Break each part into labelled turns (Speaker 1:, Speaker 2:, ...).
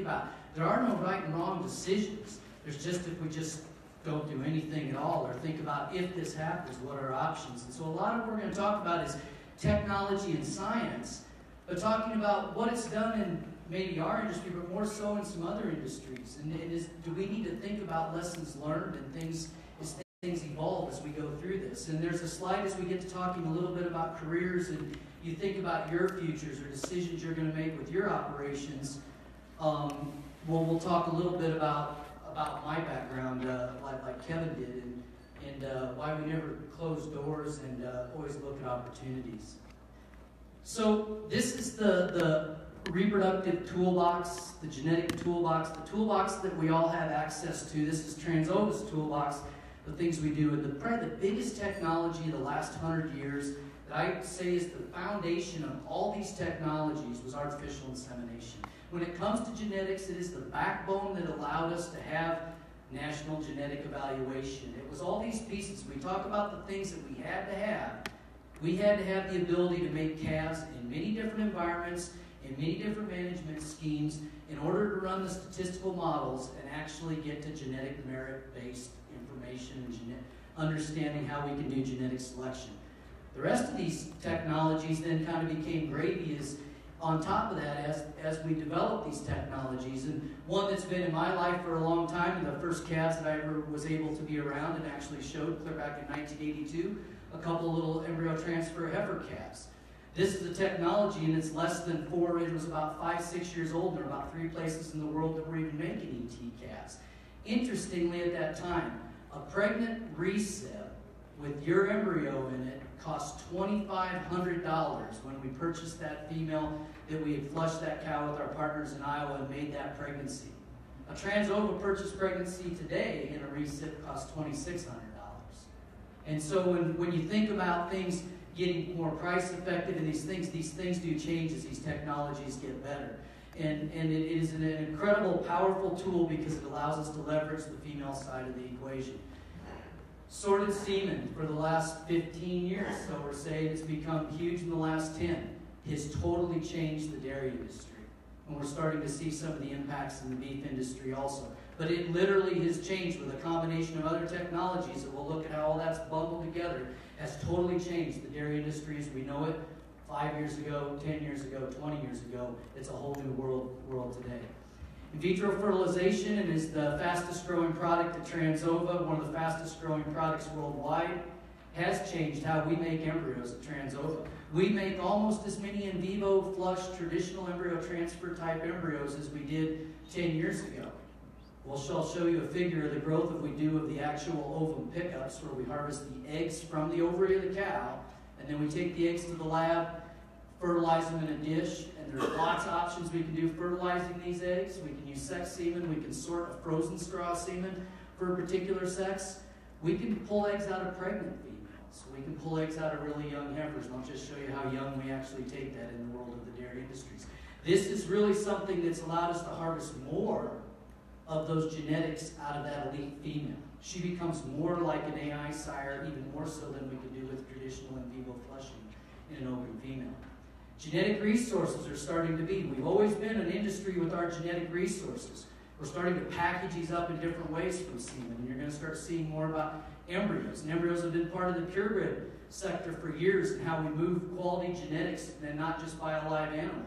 Speaker 1: about, there are no right and wrong decisions. There's just if we just don't do anything at all, or think about if this happens, what are our options? And so a lot of what we're going to talk about is technology and science, but talking about what it's done in maybe our industry, but more so in some other industries. And do we need to think about lessons learned and things as things evolve as we go through this? And there's a slide as we get to talking a little bit about careers, and you think about your futures or decisions you're going to make with your operations. We'll talk a little bit about my background, like Kevin did, and why we never close doors and always look at opportunities. So this is the reproductive toolbox, the genetic toolbox, the toolbox that we all have access to. This is Transova's toolbox, the things we do. And probably the biggest technology of the last 100 years that I say is the foundation of all these technologies was artificial insemination. When it comes to genetics, it is the backbone that allowed us to have national genetic evaluation. It was all these pieces. We talk about the things that we had to have. We had to have the ability to make calves in many different environments, in many different management schemes, in order to run the statistical models and actually get to genetic merit-based information and understanding how we can do genetic selection. The rest of these technologies then kind of became gravy on top of that as we develop these technologies. And one that's been in my life for a long time, and the first calves that I ever was able to be around and actually showed clear back in 1982, a couple little embryo transfer heifer calves. This is a technology, and it's less than it was about 5-6 years old. There are about 3 places in the world that were even making ET calves. Interestingly, at that time, a pregnant reset with your embryo in it cost $2,500 when we purchased that female, that we had flushed that cow with our partners in Iowa and made that pregnancy. A Transova purchased pregnancy today in a reset costs $2,600. And so when you think about things getting more price effective in these things do change as these technologies get better. And it is an incredible, powerful tool because it allows us to leverage the female side of the equation. Sorted semen for the last 15 years, so we're saying it's become huge in the last 10, has totally changed the dairy industry. And we're starting to see some of the impacts in the beef industry also. But it literally has changed with a combination of other technologies, and we'll look at how all that's bundled together, has totally changed the dairy industry as we know it 5 years ago, 10 years ago, 20 years ago. It's a whole new world today. In vitro fertilization, it is the fastest growing product at Transova, one of the fastest growing products worldwide, has changed how we make embryos at Transova. We make almost as many in vivo flush traditional embryo transfer type embryos as we did 10 years ago. I'll show you a figure of the growth that we do of the actual ovum pickups, where we harvest the eggs from the ovary of the cow, and then we take the eggs to the lab, fertilize them in a dish, and there's lots of options we can do fertilizing these eggs. We can use sex semen. We can sort a frozen straw semen for a particular sex. We can pull eggs out of pregnant females. We can pull eggs out of really young heifers, and I'll just show you how young we actually take that in the world of the dairy industries. This is really something that's allowed us to harvest more of those genetics out of that elite female. She becomes more like an AI sire, even more so than we can do with traditional in vivo flushing in an open female. Genetic resources are starting to be. We've always been an industry with our genetic resources. We're starting to package these up in different ways from semen, and you're going to start seeing more about embryos. And embryos have been part of the purebred sector for years, and how we move quality genetics and not just by a live animal.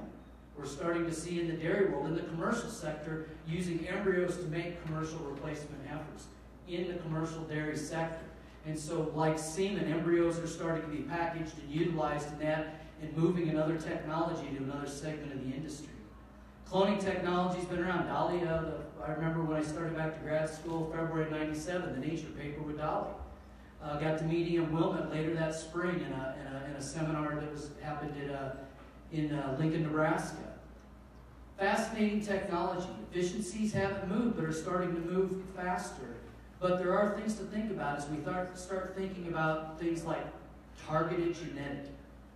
Speaker 1: We're starting to see in the dairy world, in the commercial sector, using embryos to make commercial replacement heifers in the commercial dairy sector. And so, like semen, embryos are starting to be packaged and utilized in that, and moving another technology to another segment of the industry. Cloning technology's been around. Dahlia, I remember when I started back to grad school, February of '97, the Nature paper with Dolly. Got to meet Ian Wilmot later that spring in a seminar that happened in Lincoln, Nebraska. Fascinating technology. Efficiencies haven't moved, but are starting to move faster. But there are things to think about as we start thinking about things like targeted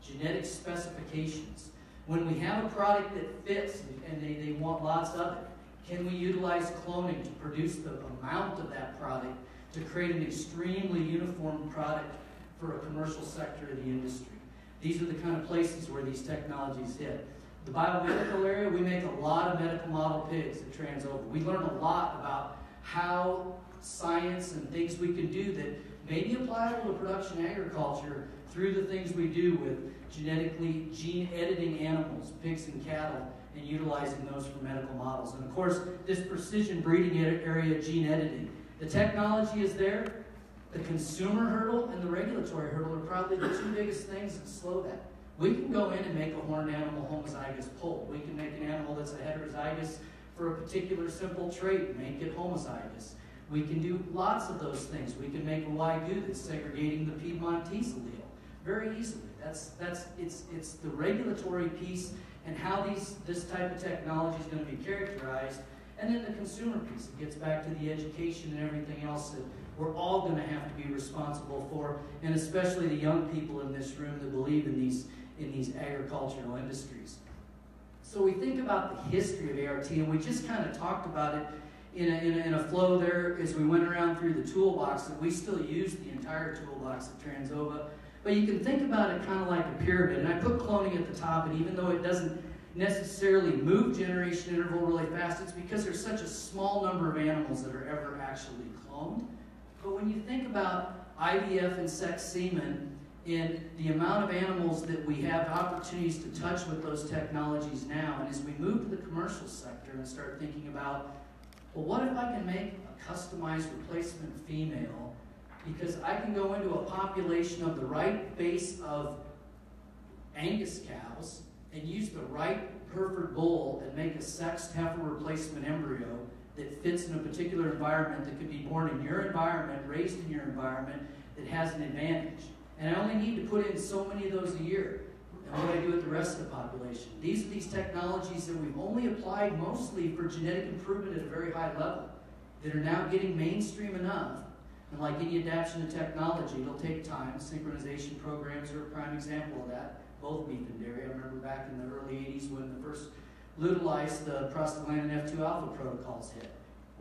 Speaker 1: genetic specifications. When we have a product that fits and they want lots of it, can we utilize cloning to produce the amount of that product to create an extremely uniform product for a commercial sector of the industry? These are the kind of places where these technologies hit. The biomedical area, we make a lot of medical model pigs at Transova. We learn a lot about how science and things we can do that may be applicable to production agriculture through the things we do with genetically gene editing animals, pigs and cattle, and utilizing those for medical models. And of course, this precision breeding area, gene editing. The technology is there. The consumer hurdle and the regulatory hurdle are probably the two biggest things that slow that. We can go in and make a horned animal homozygous poult. We can make an animal that's a heterozygous for a particular simple trait, make it homozygous. We can do lots of those things. We can make a Wagyu that's segregating the Piedmontese allele very easily. It's the regulatory piece and how this type of technology is going to be characterized, and then the consumer piece. It gets back to the education and everything else that we're all going to have to be responsible for, and especially the young people in this room that believe in these agricultural industries. So we think about the history of ART, and we just kind of talked about it in a flow there as we went around through the toolbox, and we still use the entire toolbox at Transova. But you can think about it kind of like a pyramid, and I put cloning at the top, and even though it doesn't necessarily move generation interval really fast, it's because there's such a small number of animals that are ever actually cloned. But when you think about IVF and sex semen, and the amount of animals that we have opportunities to touch with those technologies now, and as we move to the commercial sector and start thinking about, well, what if I can make a customized replacement female? Because I can go into a population of the right base of Angus cows and use the right Hereford bull and make a sexed heifer replacement embryo that fits in a particular environment that could be born in your environment, raised in your environment, that has an advantage. And I only need to put in so many of those a year. And what do I do with the rest of the population? These are these technologies that we've only applied mostly for genetic improvement at a very high level, that are now getting mainstream enough. And like any adaptation of technology, it'll take time. Synchronization programs are a prime example of that, both beef and dairy. I remember back in the early 80s when the first Lutealized, the prostaglandin F2 alpha protocols hit.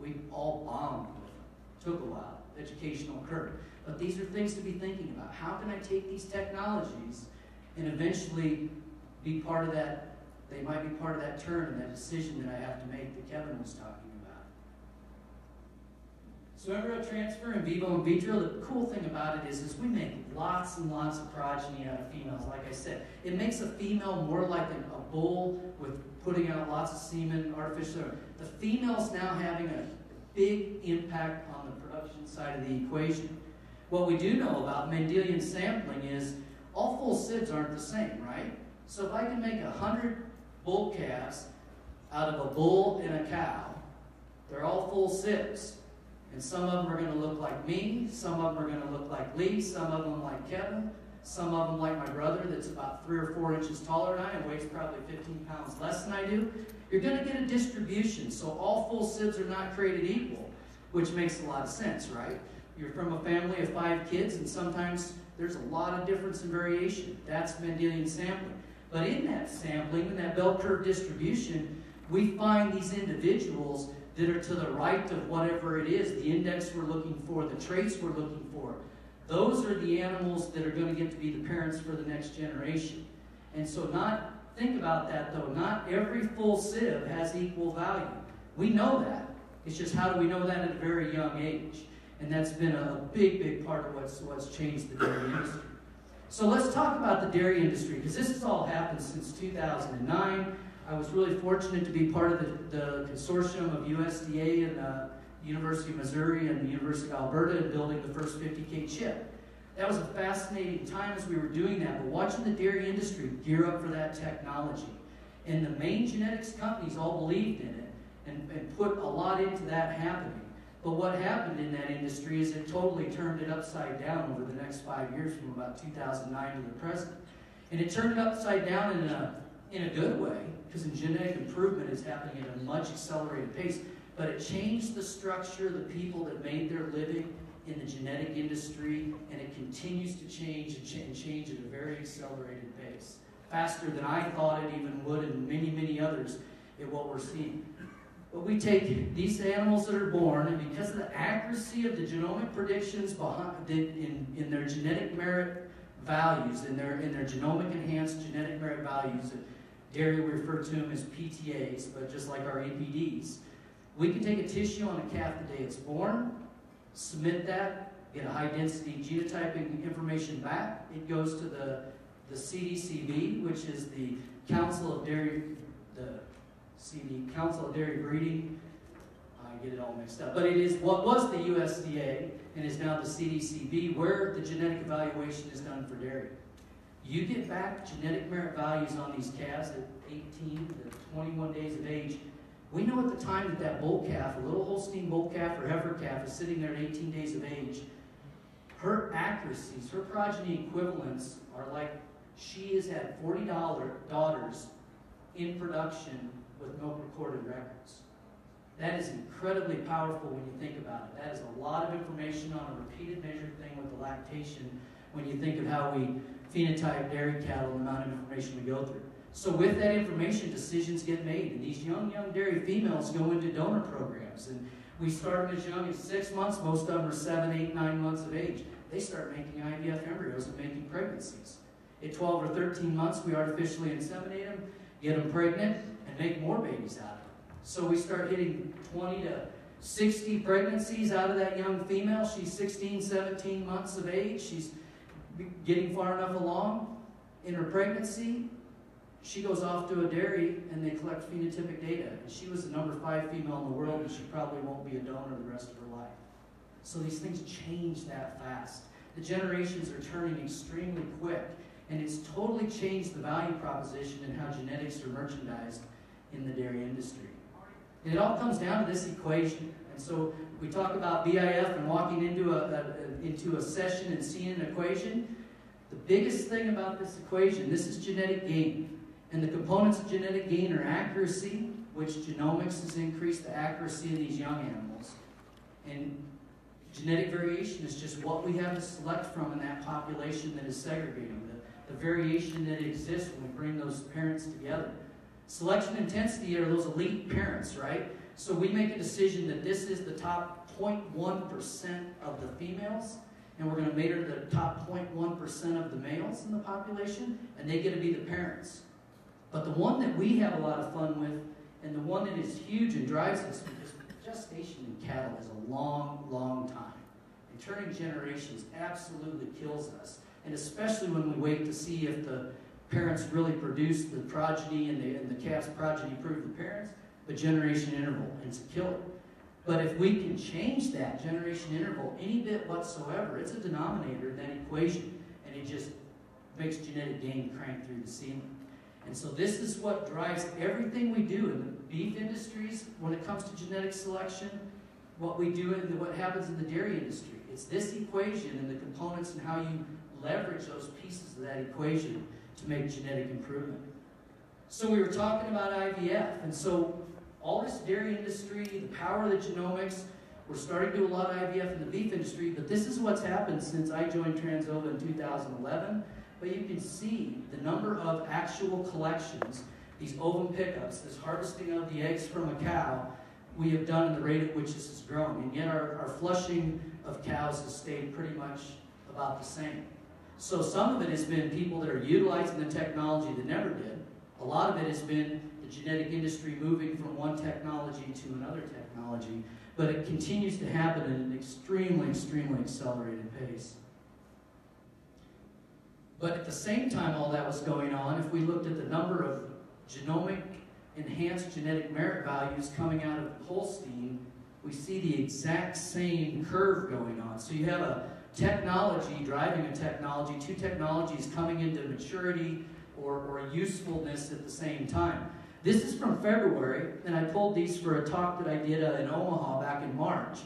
Speaker 1: We all bombed with them. Took a while, educational curve. But these are things to be thinking about. How can I take these technologies and eventually be part of that? They might be part of that turn and that decision that I have to make that Kevin was talking about. So embryo transfer in vivo and vitro, the cool thing about it is we make lots and lots of progeny out of females. Like I said, it makes a female more like a bull with putting out lots of semen, artificial. The female's now having a big impact on the production side of the equation. What we do know about Mendelian sampling is all full sibs aren't the same, right? So if I can make 100 bull calves out of a bull and a cow, they're all full sibs. And some of them are going to look like me, some of them are going to look like Lee, some of them like Kevin, some of them like my brother that's about 3 or 4 inches taller than I and weighs probably 15 pounds less than I do. You're going to get a distribution, so all full sibs are not created equal, which makes a lot of sense, right? You're from a family of 5 kids, and sometimes there's a lot of difference and variation. That's Mendelian sampling. But in that sampling, in that bell curve distribution, we find these individuals that are to the right of whatever it is, the index we're looking for, the traits we're looking for. Those are the animals that are going to get to be the parents for the next generation. And so think about that though, not every full sib has equal value. We know that. It's just how do we know that at a very young age? And that's been a big, big part of what's changed the dairy industry. So let's talk about the dairy industry, because this has all happened since 2009. I was really fortunate to be part of the consortium of USDA and the University of Missouri and the University of Alberta in building the first 50K chip. That was a fascinating time as we were doing that, but watching the dairy industry gear up for that technology. And the main genetics companies all believed in it and put a lot into that happening. But what happened in that industry is it totally turned it upside down over the next 5 years from about 2009 to the present. And it turned it upside down in a good way, because in genetic improvement is happening at a much accelerated pace, but it changed the structure of the people that made their living in the genetic industry, and it continues to change and change at a very accelerated pace, faster than I thought it even would, and many, many others at what we're seeing. But we take these animals that are born, and because of the accuracy of the genomic predictions in their genetic merit values, in their genomic enhanced genetic merit values, Dairy, we refer to them as PTAs, but just like our APDs. We can take a tissue on a calf the day it's born, submit that, get a high-density genotyping information back. It goes to the CDCB, which is the Council of Dairy, Council of Dairy Breeding. I get it all mixed up. But it is what was the USDA and is now the CDCB, where the genetic evaluation is done for dairy. You get back genetic merit values on these calves at 18 to 21 days of age. We know at the time that that bull calf, a little Holstein bull calf or heifer calf, is sitting there at 18 days of age. Her accuracies, her progeny equivalents are like she has had 40 daughters in production with milk recorded records. That is incredibly powerful when you think about it. That is a lot of information on a repeated measured thing with the lactation when you think of how we phenotype dairy cattle and the amount of information we go through. So with that information, decisions get made. And these young dairy females go into donor programs. And we start them as young as 6 months. Most of them are 7, 8, 9 months of age. They start making IVF embryos and making pregnancies. At 12 or 13 months, we artificially inseminate them, get them pregnant, and make more babies out of them. So we start hitting 20 to 60 pregnancies out of that young female. She's 16, 17 months of age. She's getting far enough along in her pregnancy. She goes off to a dairy and they collect phenotypic data. And she was the number 5 female in the world, and she probably won't be a donor the rest of her life. So these things change that fast. The generations are turning extremely quick, and it's totally changed the value proposition and how genetics are merchandised in the dairy industry. And it all comes down to this equation. And so we talk about BIF and walking into a session and seeing an equation. The biggest thing about this equation, this is genetic gain. And the components of genetic gain are accuracy, which genomics has increased the accuracy of these young animals. And genetic variation is just what we have to select from in that population that is segregating, the variation that exists when we bring those parents together. Selection intensity are those elite parents, right? So we make a decision that this is the top 0.1% of the females, and we're going to make her the top 0.1% of the males in the population, and they get to be the parents. But the one that we have a lot of fun with, and the one that is huge and drives us, because gestation in cattle is a long, long time. And turning generations absolutely kills us. And especially when we wait to see if the parents really produce the progeny and the calf's progeny prove the parents, but generation interval, and it's a killer. But if we can change that generation interval any bit whatsoever, it's a denominator in that equation, and it just makes genetic gain crank through the ceiling. And so this is what drives everything we do in the beef industries when it comes to genetic selection, what we do and what happens in the dairy industry. It's this equation and the components and how you leverage those pieces of that equation to make genetic improvement. So we were talking about IVF, and so all this dairy industry, the power of the genomics, we're starting to do a lot of IVF in the beef industry, but this is what's happened since I joined Transova in 2011. But you can see the number of actual collections, these ovum pickups, this harvesting of the eggs from a cow, we have done and the rate at which this has grown. And yet our flushing of cows has stayed pretty much about the same. So some of it has been people that are utilizing the technology that never did. A lot of it has been the genetic industry moving from one technology to another technology. But it continues to happen at an extremely, extremely accelerated pace. But at the same time all that was going on, if we looked at the number of genomic enhanced genetic merit values coming out of Holstein, we see the exact same curve going on. So you have a technology driving a technology, two technologies coming into maturity or usefulness at the same time. This is from February, and I pulled these for a talk that I did in Omaha back in March.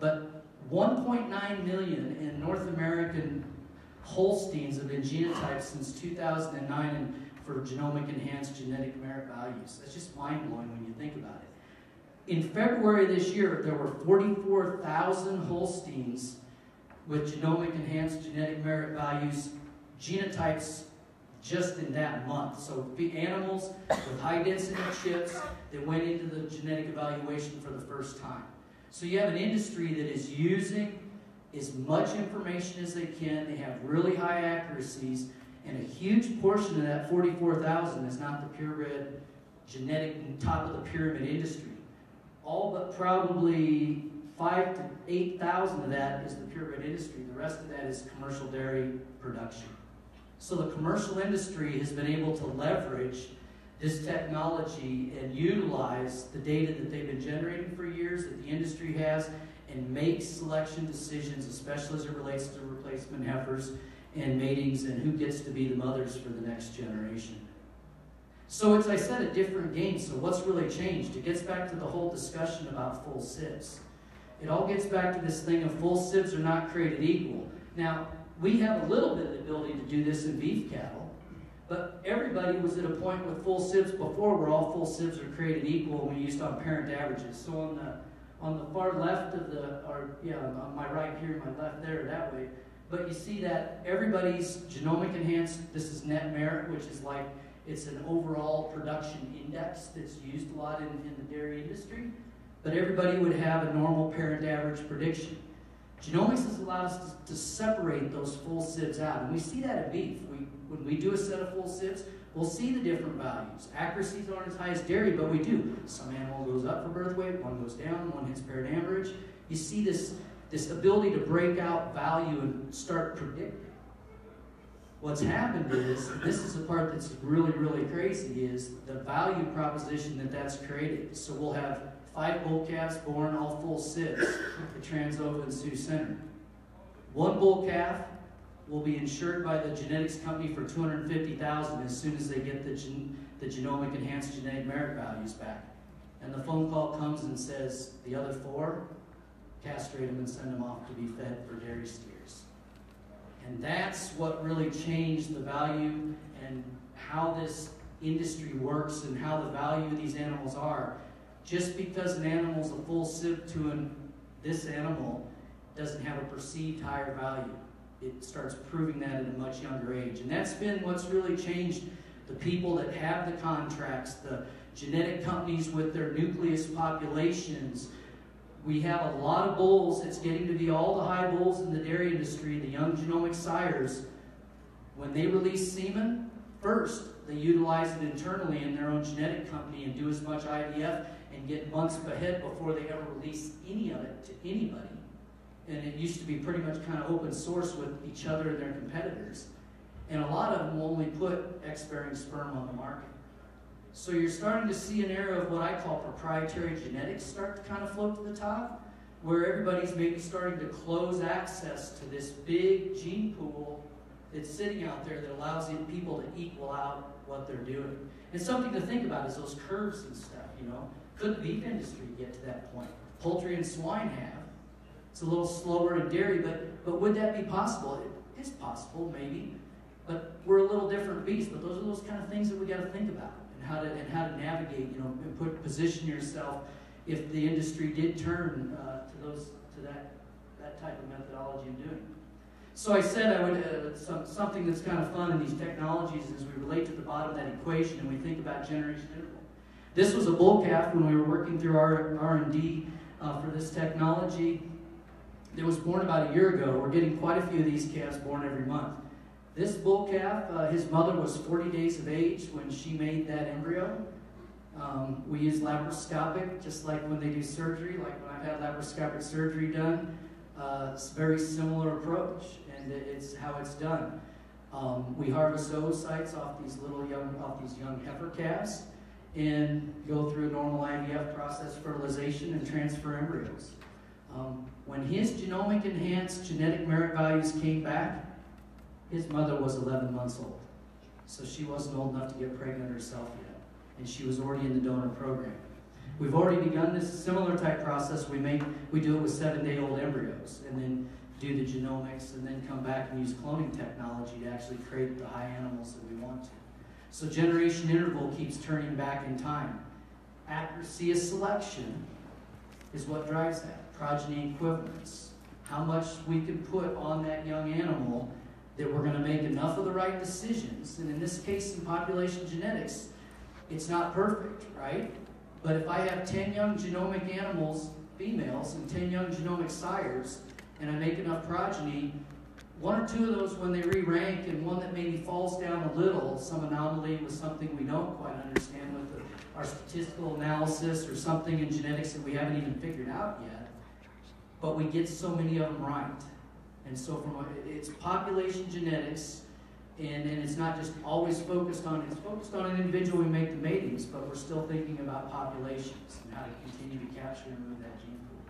Speaker 1: But 1.9 million in North American Holsteins have been genotyped since 2009 for genomic enhanced genetic merit values. That's just mind-blowing when you think about it. In February this year, there were 44,000 Holsteins with genomic enhanced genetic merit values, genotypes just in that month. So animals with high density chips that went into the genetic evaluation for the first time. So you have an industry that is using as much information as they can. They have really high accuracies, And a huge portion of that 44,000 is not the purebred genetic top of the pyramid industry. All but probably 5,000 to 8,000 of that is the purebred industry. The rest of that is commercial dairy production. So the commercial industry has been able to leverage this technology and utilize the data that they've been generating for years, that the industry has, and make selection decisions, especially as it relates to replacement heifers and matings and who gets to be the mothers for the next generation. So it's, I said, a different game. So what's really changed? It gets back to the whole discussion about full sibs. It all gets back to this thing of full sibs are not created equal. Now, we have a little bit of the ability to do this in beef cattle, but everybody was at a point with full sibs before where all full sibs are created equal when we used on parent averages. So on the far left of on my right here, my left there, that way, but you see that everybody's genomic enhanced, this is net merit, which is like, it's an overall production index that's used a lot in the dairy industry, but everybody would have a normal parent average prediction. Genomics has allowed us to separate those full sibs out, and we see that in beef. When we do a set of full sibs, we'll see the different values. Accuracies aren't as high as dairy, but we do. Some animal goes up for birth weight, one goes down, one hits parent average. You see this ability to break out value and start predicting. What's happened is, and this is the part that's really, really crazy, is the value proposition that's created. So we'll have 5 bull calves born, all full sibs, at Transova and Sioux Center. 1 bull calf will be insured by the genetics company for $250,000 as soon as they get the genomic enhanced genetic merit values back. And the phone call comes and says, the other 4, castrate them and send them off to be fed for dairy steers. And that's what really changed the value and how this industry works and how the value of these animals are. Just because an animal's a full sib to this animal doesn't have a perceived higher value. It starts proving that at a much younger age. And that's been what's really changed the people that have the contracts, the genetic companies with their nucleus populations. We have a lot of bulls. It's getting to be all the high bulls in the dairy industry, the young genomic sires. When they release semen, first, they utilize it internally in their own genetic company and do as much IVF and get months ahead before they ever release any of it to anybody. And it used to be pretty much kind of open source with each other and their competitors. And a lot of them will only put X-bearing sperm on the market. So you're starting to see an era of what I call proprietary genetics start to kind of float to the top, where everybody's maybe starting to close access to this big gene pool that's sitting out there that allows people to equal out what they're doing. And something to think about is those curves and stuff, you know. Could the beef industry get to that point? Poultry and swine have. It's a little slower in dairy, but would that be possible? It is possible, maybe. But we're a little different beast. But those are those kind of things that we got to think about and how to navigate. You know, and position yourself if the industry did turn to that type of methodology of doing. So I said I would something that's kind of fun in these technologies is we relate to the bottom of that equation and we think about generation interval. This was a bull calf when we were working through our R&D for this technology. It was born about a year ago. We're getting quite a few of these calves born every month. This bull calf, his mother was 40 days of age when she made that embryo. We use laparoscopic, just like when they do surgery, like when I've had laparoscopic surgery done. It's a very similar approach, and it's how it's done. We harvest oocytes off these young heifer calves, and go through a normal IVF process, fertilization, and transfer embryos. When his genomic enhanced genetic merit values came back, his mother was 11 months old. So she wasn't old enough to get pregnant herself yet. And she was already in the donor program. We've already begun this similar type process. We do it with 7-day-old embryos and then do the genomics and then come back and use cloning technology to actually create the high animals that we want to. So generation interval keeps turning back in time. Accuracy of selection is what drives that. Progeny equivalence. How much we can put on that young animal that we're going to make enough of the right decisions. And in this case, in population genetics, it's not perfect, right? But if I have 10 young genomic animals, females, and 10 young genomic sires, and I make enough progeny, one or two of those when they re-rank, and one that maybe falls down a little, some anomaly with something we don't quite understand with our statistical analysis or something in genetics that we haven't even figured out yet. But we get so many of them right. And so it's population genetics, and it's not just always focused on an individual we make the matings, but we're still thinking about populations and how to continue to capture and move that gene pool.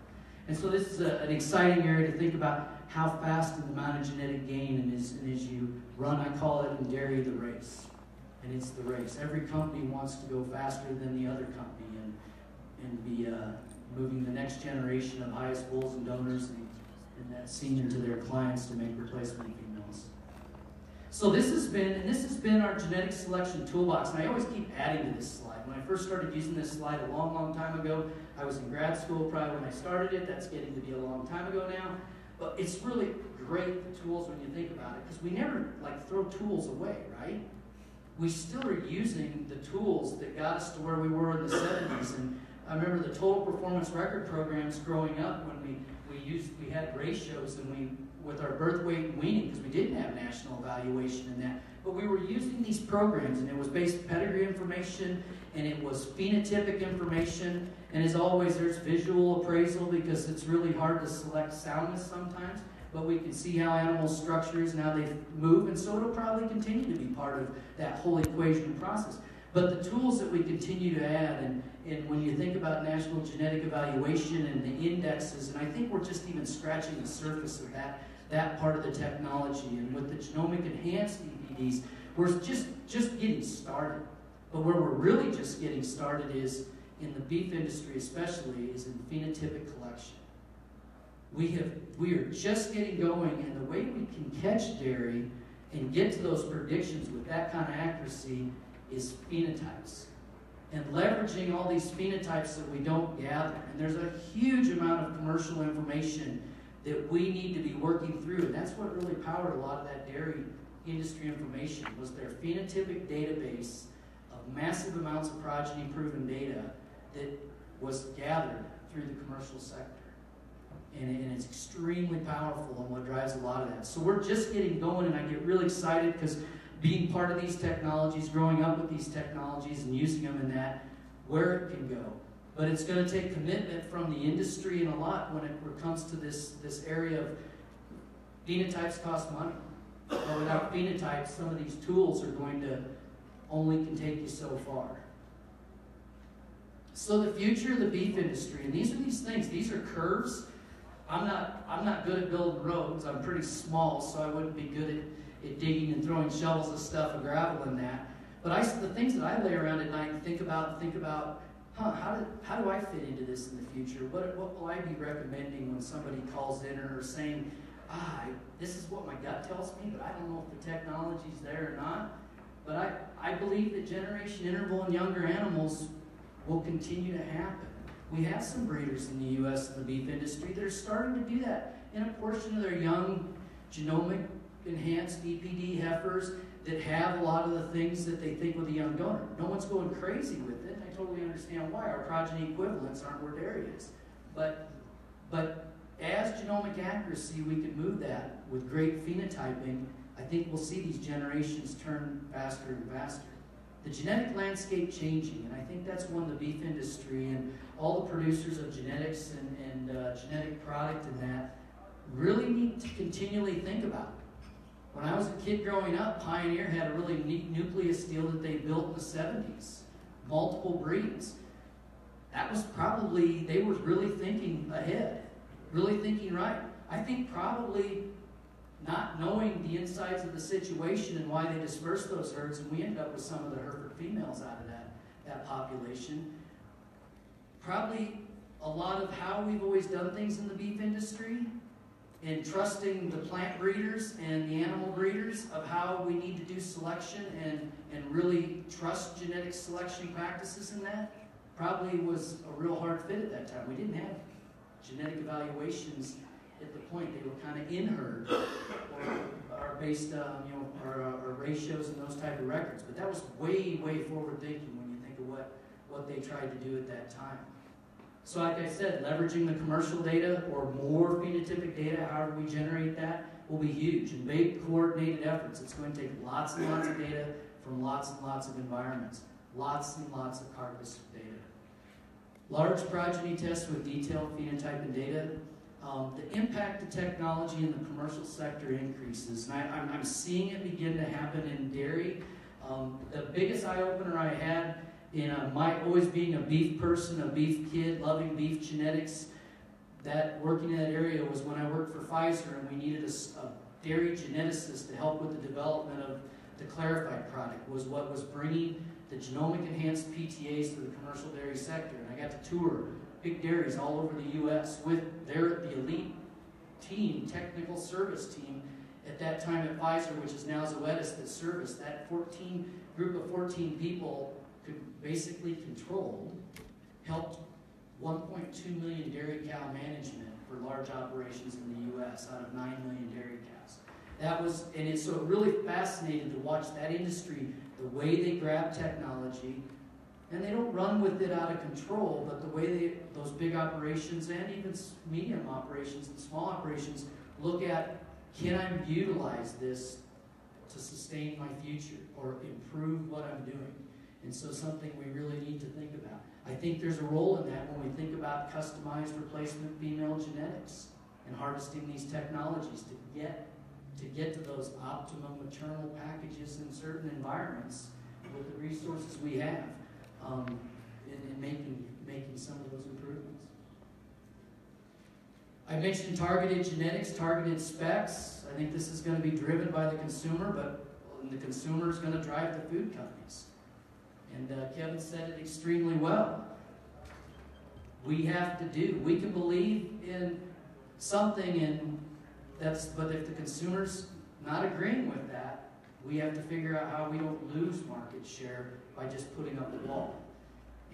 Speaker 1: And so this is an exciting area to think about how fast and the amount of genetic gain, and as you run, I call it in dairy the race. And it's the race. Every company wants to go faster than the other company and be moving the next generation of highest bulls and donors and that senior to their clients to make replacement females. So this has been our genetic selection toolbox, and I always keep adding to this slide. When I first started using this slide a long, long time ago, I was in grad school probably when I started it. That's getting to be a long time ago now. But it's really great, the tools, when you think about it, because we never throw tools away, right? We still are using the tools that got us to where we were in the 70s. And I remember the total performance record programs growing up when we had ratios and with our birth weight and weaning, because we didn't have national evaluation in that. But we were using these programs, and it was based pedigree information, and it was phenotypic information, and as always, there's visual appraisal because it's really hard to select soundness sometimes, but we can see how animal structures and how they move, and so it'll probably continue to be part of that whole equation process. But the tools that we continue to add, and when you think about national genetic evaluation and the indexes, and I think we're just even scratching the surface of that part of the technology, and with the genomic enhanced EPDs, we're just getting started. But where we're really just getting started is, in the beef industry especially, is in phenotypic collection. We are just getting going, and the way we can catch dairy and get to those predictions with that kind of accuracy is phenotypes. And leveraging all these phenotypes that we don't gather. And there's a huge amount of commercial information that we need to be working through. And that's what really powered a lot of that dairy industry information, was their phenotypic database of massive amounts of progeny proven data that was gathered through the commercial sector. And it's extremely powerful and what drives a lot of that. So we're just getting going, and I get really excited because being part of these technologies, growing up with these technologies and using them in that, where it can go. But it's going to take commitment from the industry and a lot when it comes to this area of phenotypes cost money. Or without phenotypes, some of these tools are going to only can take you so far. So the future of the beef industry, and these are these things, these are curves. I'm not good at building roads. I'm pretty small, so I wouldn't be good at digging and throwing shovels of stuff and gravel in that. But the things that I lay around at night and think about, how do I fit into this in the future? What will I be recommending when somebody calls in or saying, this is what my gut tells me, but I don't know if the technology's there or not. But I believe that generation interval in younger animals will continue to happen. We have some breeders in the U.S. in the beef industry that are starting to do that in a portion of their young genomic enhanced EPD heifers that have a lot of the things that they think with a young donor. No one's going crazy with it. I totally understand why. Our progeny equivalents aren't where dairy is. But as genomic accuracy, we can move that with great phenotyping. I think we'll see these generations turn faster and faster. The genetic landscape changing, and I think that's one the beef industry and all the producers of genetics and genetic product and that really need to continually think about. When I was a kid growing up, Pioneer had a really neat nucleus deal that they built in the 70s. Multiple breeds. That was probably, they were really thinking ahead. Really thinking right. I think probably not knowing the insides of the situation and why they dispersed those herds, and we ended up with some of the Hereford females out of that population. Probably a lot of how we've always done things in the beef industry, and trusting the plant breeders and the animal breeders of how we need to do selection and really trust genetic selection practices in that, probably was a real hard fit at that time. We didn't have genetic evaluations at the point. They were kind of in herd or based on our ratios and those type of records. But that was way forward thinking when you think of what they tried to do at that time. So like I said, leveraging the commercial data or more phenotypic data, however we generate that, will be huge. And big coordinated efforts. It's going to take lots and lots of data from lots and lots of environments. Lots and lots of carcass data. Large progeny tests with detailed phenotype and data. The impact of technology in the commercial sector increases. And I'm seeing it begin to happen in dairy. The biggest eye-opener I had in my always being a beef person, a beef kid, loving beef genetics, that working in that area was when I worked for Pfizer and we needed a dairy geneticist to help with the development of the clarified product, was what was bringing the genomic enhanced PTAs to the commercial dairy sector. And I got to tour big dairies all over the U.S. with the elite team, technical service team at that time at Pfizer, which is now Zoetis, that serviced that group of 14 people could basically control, helped 1.2 million dairy cow management for large operations in the U.S. out of 9 million dairy cows. That was, and it's so really fascinating to watch that industry, the way they grab technology, and they don't run with it out of control, but the way those big operations and even medium operations and small operations look at, can I utilize this to sustain my future or improve what I'm doing? And so something we really need to think about. I think there's a role in that when we think about customized replacement female genetics and harvesting these technologies to get to those optimum maternal packages in certain environments with the resources we have, in making some of those improvements. I mentioned targeted genetics, targeted specs. I think this is going to be driven by the consumer, but the consumer is going to drive the food companies. And Kevin said it extremely well. We can believe in something, but if the consumer's not agreeing with that, we have to figure out how we don't lose market share by just putting up a wall.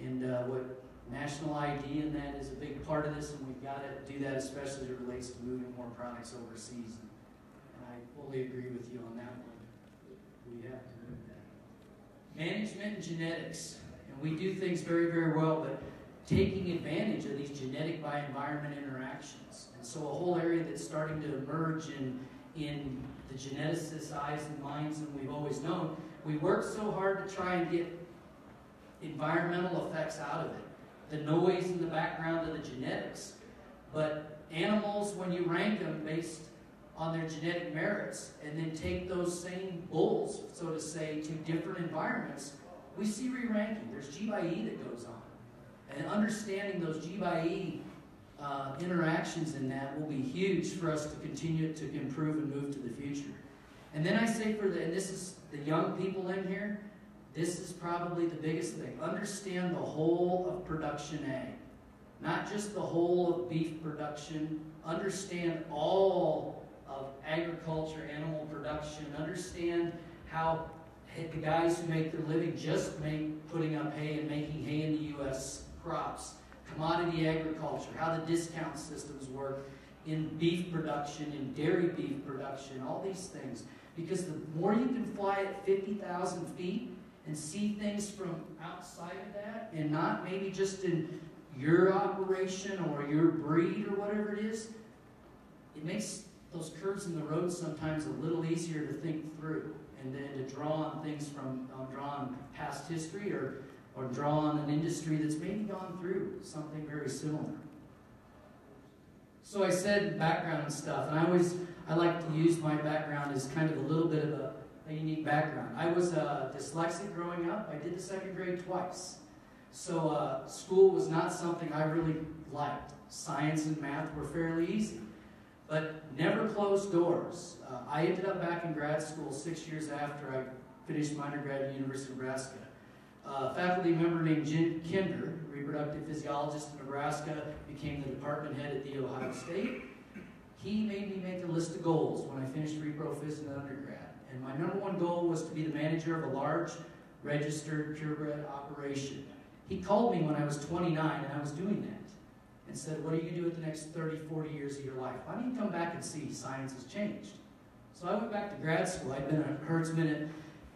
Speaker 1: And what national ID in that is a big part of this, and we've got to do that, especially as it relates to moving more products overseas. And I fully agree with you on that one. We have to move that. Management and genetics. And we do things very, very well, but taking advantage of these genetic by environment interactions. And so a whole area that's starting to emerge in the geneticists' eyes and minds than we've always known. We work so hard to try and get environmental effects out of it. The noise in the background of the genetics. But animals, when you rank them based on their genetic merits, and then take those same bulls, so to say, to different environments, we see re-ranking. There's G by E that goes on. And understanding those G by E interactions in that will be huge for us to continue to improve and move to the future. And then I say and this is the young people in here, this is probably the biggest thing. Understand the whole of production ag. Not just the whole of beef production. Understand all of agriculture, animal production. Understand how the guys who make their living putting up hay and making hay in the U.S. crops. Commodity agriculture, how the discount systems work in beef production, in dairy beef production, all these things. Because the more you can fly at 50,000 feet and see things from outside of that, and not maybe just in your operation or your breed or whatever it is, it makes those curves in the road sometimes a little easier to think through, and then to draw on things draw on past history or draw on an industry that's maybe gone through something very similar. So I said background and stuff, and I like to use my background as kind of a little bit of a unique background. I was dyslexic growing up. I did the second grade twice. So school was not something I really liked. Science and math were fairly easy, but never closed doors. I ended up back in grad school 6 years after I finished my undergrad at the University of Nebraska. A faculty member named Jim Kinder, reproductive physiologist in Nebraska, became the department head at The Ohio State. He made me make a list of goals when I finished repro phys in undergrad. And my number one goal was to be the manager of a large, registered, purebred operation. He called me when I was 29 and I was doing that and said, what are you going to do with the next 30, 40 years of your life? Why don't you come back and see? Science has changed. So I went back to grad school. I'd been a herdsman at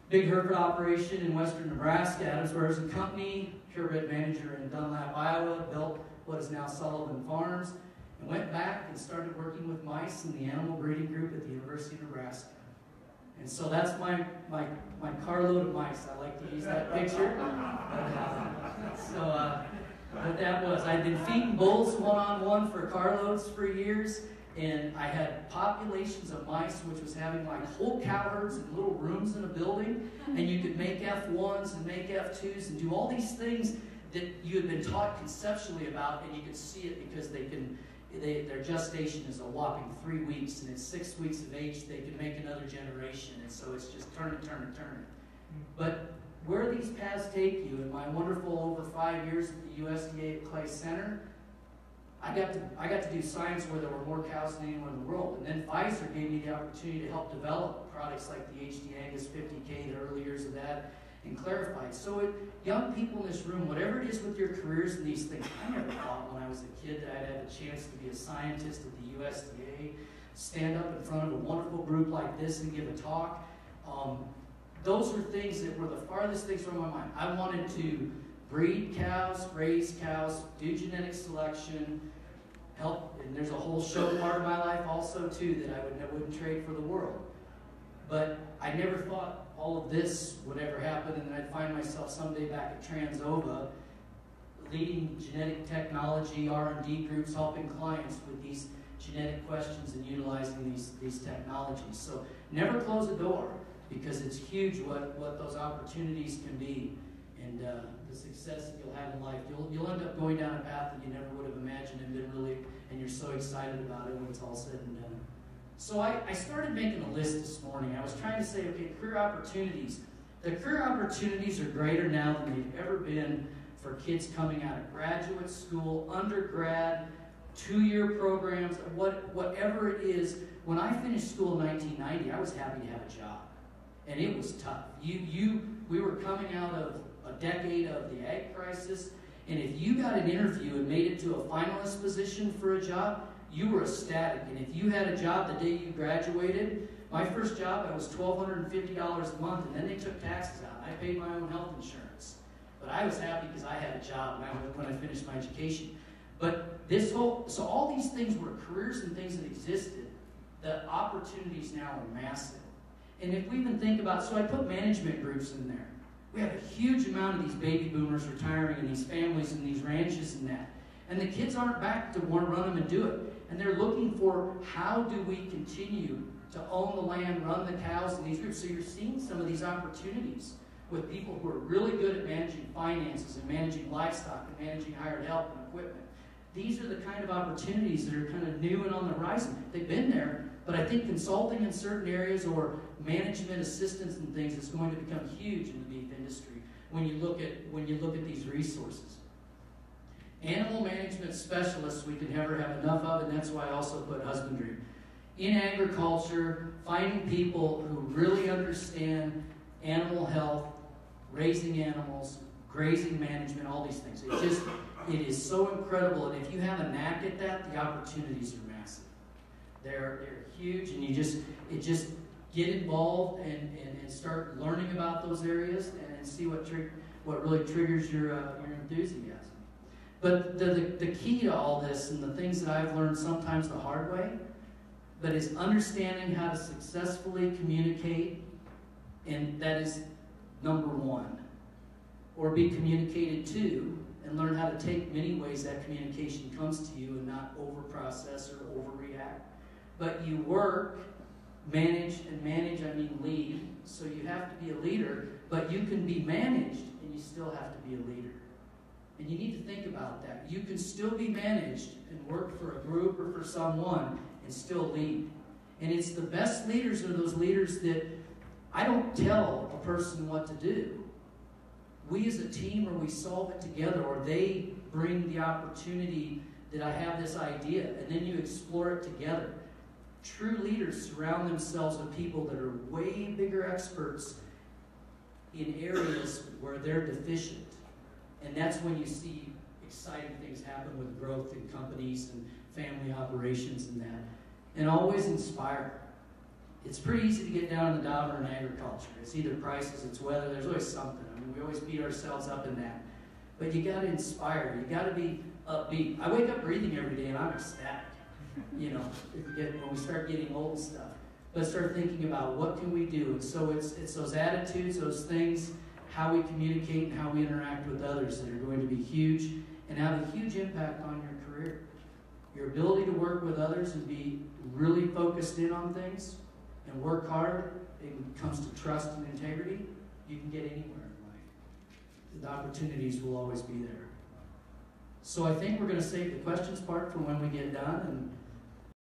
Speaker 1: big Hereford operation in western Nebraska, Adams Brothers and Company, purebred manager in Dunlap, Iowa, built what is now Sullivan Farms. and went back and started working with mice in the animal breeding group at the University of Nebraska. And so that's my carload of mice. I like to use that picture. But that was, I'd been feeding bulls one-on-one for carloads for years, and I had populations of mice, which was having like whole cow herds in little rooms in a building, and you could make F1s and make F2s and do all these things that you had been taught conceptually about, and you could see it because their gestation is a whopping 3 weeks, and at 6 weeks of age, they can make another generation, and so it's just turn it. But where these paths take you, in my wonderful over 5 years at the USDA at Clay Center, I got to do science where there were more cows than anywhere in the world. And then Pfizer gave me the opportunity to help develop products like the HD Angus 50K, the early years of that, and clarified. So young people in this room, whatever it is with your careers and these things, I never thought when I was a kid that I'd have a chance to be a scientist at the USDA, stand up in front of a wonderful group like this and give a talk. Those are things that were the farthest things from my mind. I wanted to breed cows, raise cows, do genetic selection, help, and there's a whole show part of my life also too that I wouldn't trade for the world. But I never thought all of this would ever happen, and then I'd find myself someday back at Transova leading genetic technology R&D groups, helping clients with these genetic questions and utilizing these technologies. So never close a door, because it's huge what those opportunities can be, and the success that you'll have in life. You'll end up going down a path that you never would have imagined and you're so excited about it when it's all said and done. So I started making a list this morning. I was trying to say, okay, career opportunities. The career opportunities are greater now than they've ever been for kids coming out of graduate school, undergrad, 2-year programs, whatever it is. When I finished school in 1990, I was happy to have a job. And it was tough. We were coming out of a decade of the ag crisis, and if you got an interview and made it to a finalist position for a job, you were ecstatic. And if you had a job the day you graduated, my first job, I was $1,250 a month, and then they took taxes out. I paid my own health insurance. But I was happy because I had a job when I finished my education. But so all these things were careers and things that existed. The opportunities now are massive. And if we even think about, so I put management groups in there. We have a huge amount of these baby boomers retiring and these families and these ranches and that. And the kids aren't back to want to run them and do it. And they're looking for, how do we continue to own the land, run the cows in these groups? So you're seeing some of these opportunities with people who are really good at managing finances and managing livestock and managing hired help and equipment. These are the kind of opportunities that are kind of new and on the horizon. They've been there, but I think consulting in certain areas or management assistance and things is going to become huge in the beef industry when you look at these resources. Animal management specialists we can never have enough of, and that's why I also put husbandry. In agriculture, finding people who really understand animal health, raising animals, grazing management, all these things. It is so incredible, and if you have a knack at that, the opportunities are massive. They're huge, and you just get involved and start learning about those areas and see what really triggers your enthusiasm. But the key to all this, and the things that I've learned sometimes the hard way, but is understanding how to successfully communicate, and that is number one. Or be communicated to, and learn how to take many ways that communication comes to you and not over-process or overreact. But you work, manage, I mean lead. So you have to be a leader, but you can be managed, and you still have to be a leader. And you need to think about that. You can still be managed and work for a group or for someone and still lead. And it's the best leaders are those leaders that I don't tell a person what to do. We as a team, or we solve it together, or they bring the opportunity that I have this idea, and then you explore it together. True leaders surround themselves with people that are way bigger experts in areas where they're deficient. And that's when you see exciting things happen with growth in companies and family operations and that. And always inspire. It's pretty easy to get down in the dauber in agriculture. It's either prices, it's weather, there's always something. I mean, we always beat ourselves up in that. But you got to inspire. You got to be upbeat. I wake up breathing every day and I'm ecstatic. you know, when we start getting old and stuff. But start thinking about what can we do. And so it's those attitudes, those things, how we communicate and how we interact with others that are going to be huge and have a huge impact on your career. Your ability to work with others and be really focused in on things and work hard, it comes to trust and integrity, you can get anywhere in life. The opportunities will always be there. So I think we're going to save the questions part for when we get done, and